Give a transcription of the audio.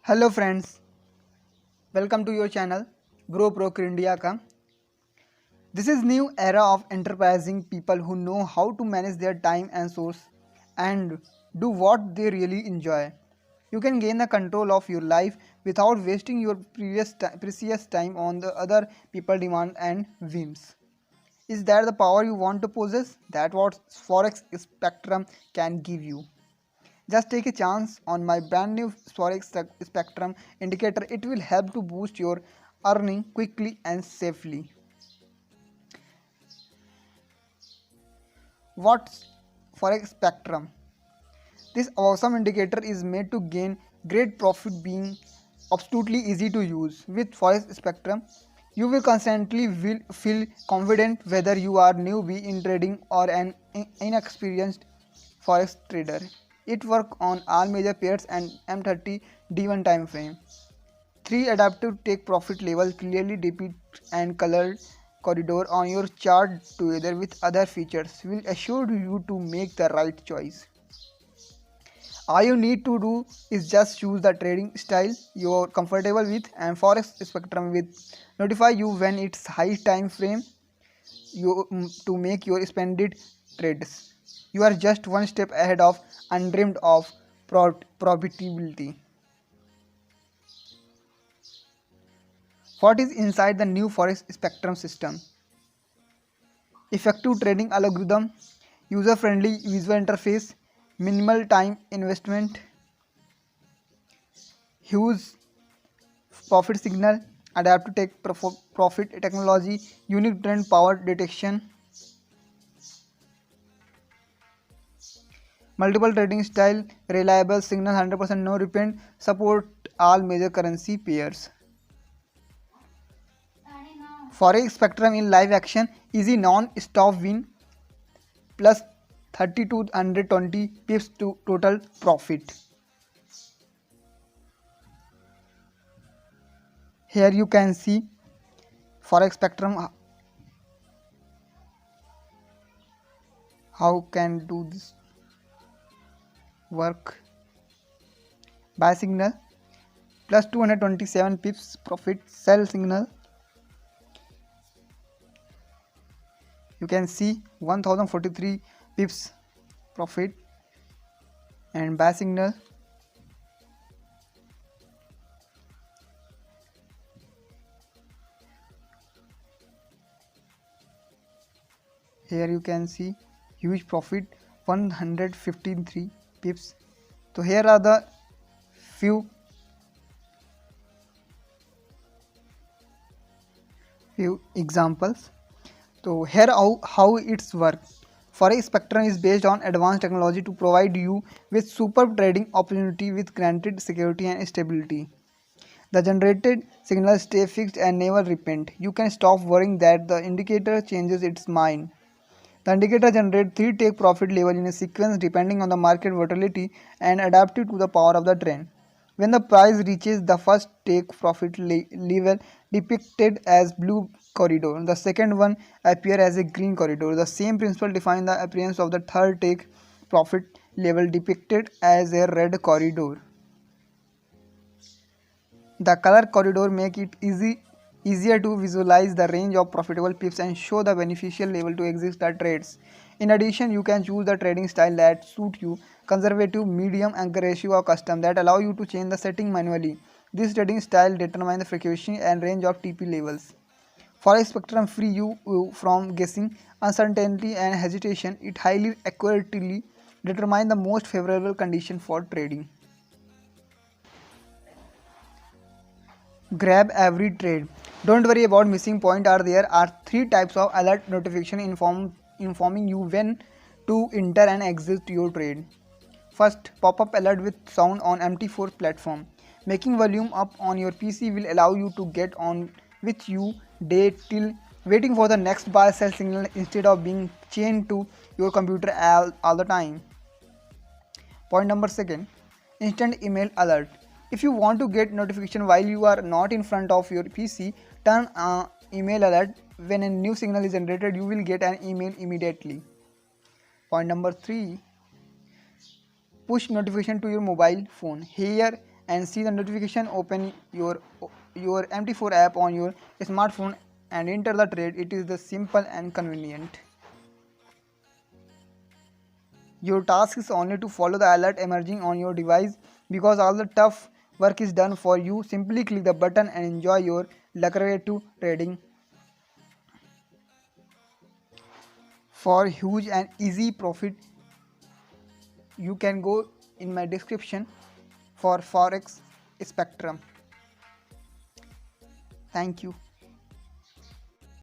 Hello friends, welcome to your channel Grow Pro India का. This is new era of enterprising people who know how to manage their time and source and do what they really enjoy. You can gain the control of your life without wasting your precious time on the other people demand and whims. Is that the power you want to possess? That what Forex Spectrum can give you. Just take a chance on my brand new Forex Spectrum indicator. It will help to boost your earning quickly and safely. What's Forex Spectrum? This awesome indicator is made to gain great profit being absolutely easy to use. With Forex Spectrum, you will constantly will feel confident whether you are newbie in trading or an inexperienced Forex trader. It works on all major pairs and M30 D1 time frame. 3 adaptive take profit levels clearly depict and colored corridor on your chart together with other features will assure you to make the right choice. All you need to do is just choose the trading style you're comfortable with and Forex Spectrum will notify you when it's high time frame to make your splendid trades. You are just one step ahead of undreamed of profitability. What is inside the new Forex Spectrum system? Effective trading algorithm, user-friendly visual interface, minimal time investment, huge profit signal, adapt to take profit technology, unique trend power detection, multiple trading style, reliable signal, 100% no repent, support all major currency pairs. Forex Spectrum in live action, easy non-stop win plus 30 to 120 pips to total profit. Here you can see Forex Spectrum how can do this work. Buy signal plus 227 pips profit, sell signal you can see 1043 pips profit and buy signal here you can see huge profit 153 pips. So here are the few examples. So here how it's work. Forex Spectrum is based on advanced technology to provide you with superb trading opportunity with granted security and stability. The generated signals stay fixed and never repent. You can stop worrying that the indicator changes its mind. The indicator generates 3 take profit level in a sequence depending on the market volatility and adapted to the power of the trend. When the price reaches the first take profit level depicted as blue corridor, the second one appear as a green corridor. The same principle defines the appearance of the third take profit level depicted as a red corridor. The color corridor make it easier to visualize the range of profitable pips and show the beneficial level to exit the trades. In addition, you can choose the trading style that suit you, conservative, medium, and ratio or custom that allow you to change the setting manually. This trading style determines the frequency and range of TP levels. Forex Spectrum free you from guessing, uncertainty, and hesitation. It highly accurately determines the most favorable condition for trading. Grab every trade. Don't worry about missing point. There are 3 types of alert notification informing you when to enter and exit your trade. First, pop-up alert with sound on MT4 platform. Making volume up on your PC will allow you to get on with you day till waiting for the next buy sell signal instead of being chained to your computer all the time. Point number 2, instant email alert. If you want to get notification while you are not in front of your PC, turn on email alert. When a new signal is generated, you will get an email immediately. Point number 3, push notification to your mobile phone. Here and see the notification. Open your MT4 app on your smartphone and enter the trade. It is the simple and convenient. Your task is only to follow the alert emerging on your device. Because all the tough work is done for you, simply click the button and enjoy your lucrative trading. For huge and easy profit, you can go in my description for Forex Spectrum. Thank you.